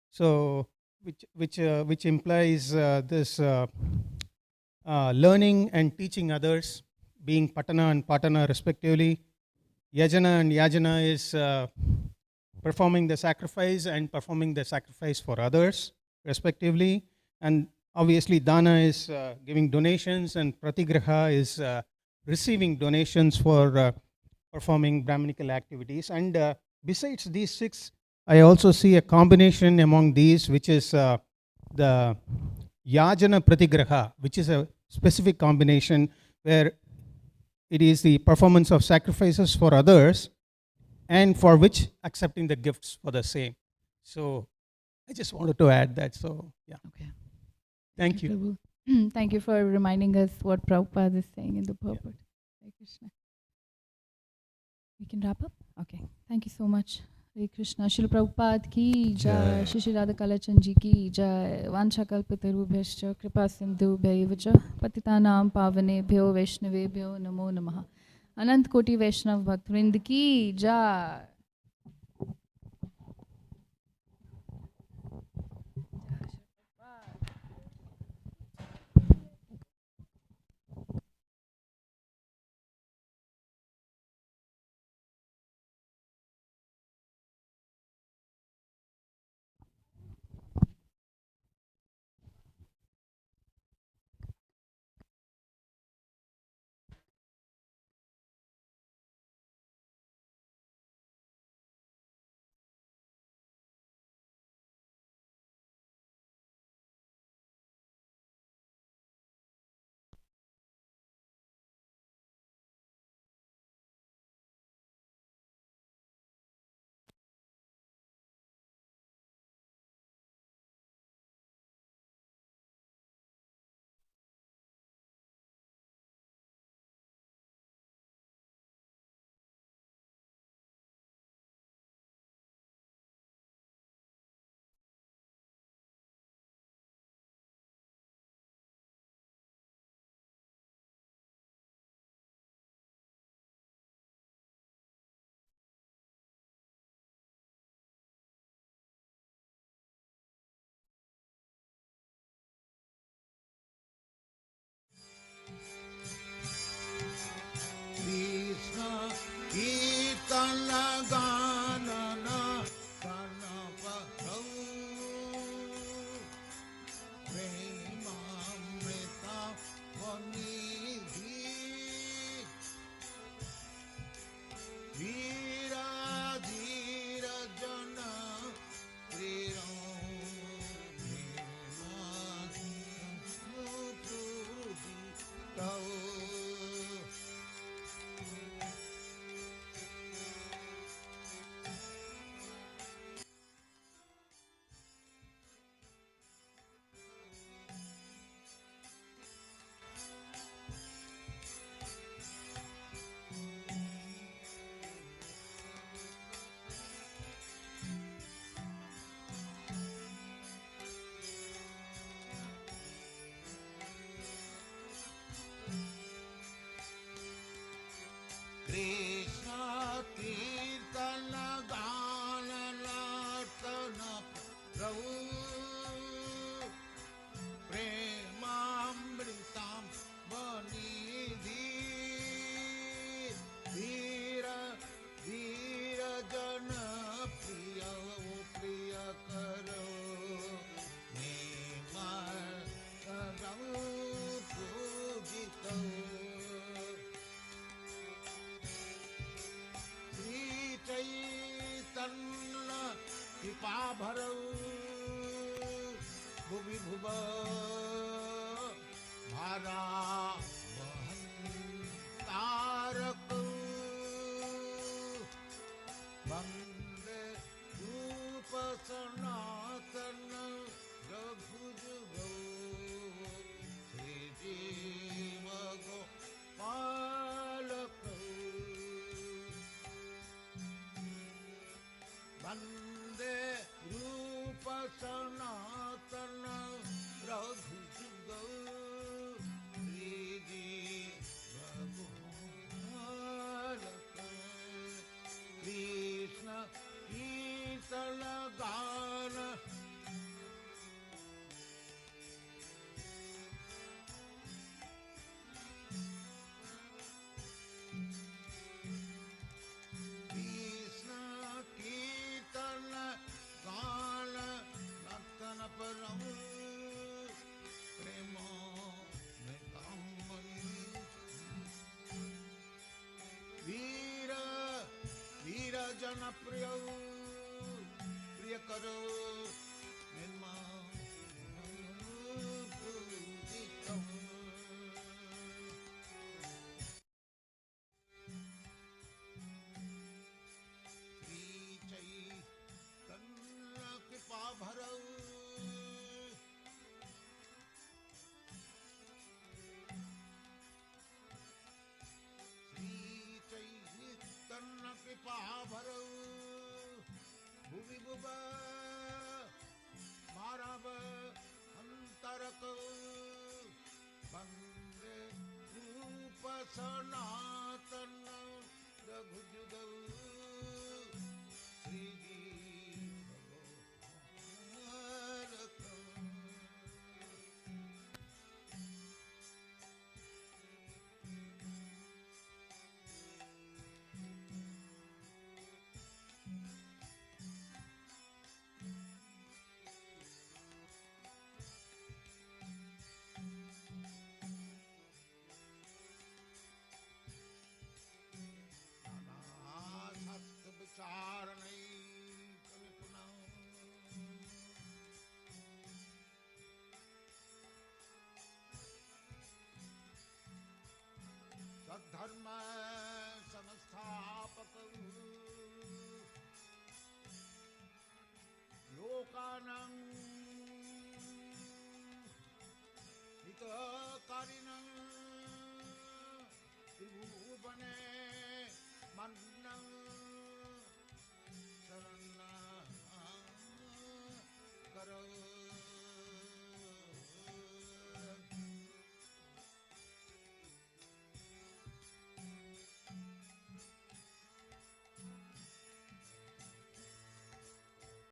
So which implies this learning and teaching others, being Patana and Patana respectively. Yajana and Yajana is performing the sacrifice and performing the sacrifice for others respectively. And obviously Dana is giving donations, and Pratigraha is receiving donations for performing Brahminical activities. And besides these 6, I also see a combination among these, which is the Yajana Pratigraha, which is a specific combination where it is the performance of sacrifices for others and for which accepting the gifts for the same. So I just wanted to add that. So yeah. Okay. Thank you. Prabhu. Thank you for reminding us what Prabhupada is saying in the purport. Hare Krishna. We can wrap up? Okay. Thank you so much. Hare Krishna. Srila Prabhupada ki jai. Shri Shri Radha Kalachan ji ki jai. Vancha kalpatarubhyascha kripa sindhu bhaivacha patitanam pavane bhyo vaishnave bhyo namo namaha. Anant Koti Vaishnav Bhaktvrind ki jai. भरौ भुवि भुव भारा वहन तारक वंदे रूप सनातन रघुजुगौ श्री जीव गोपालक वंदे रूप सनातन रघुजुगौ श्री जीव गोपालक कृष्ण कीर्तन गान कृष्ण कीर्तन गान नर्तन परम प्रेम में कामनी वीर वीर जन प्रिय प्रिय करो निर्मा पूजितम् श्री चैतन्य कृपा भरौ श्री चैतन्य कृपा भरौ भुवि भुव मारव अंतरक वंदे रूप सनातन रघुजुगौ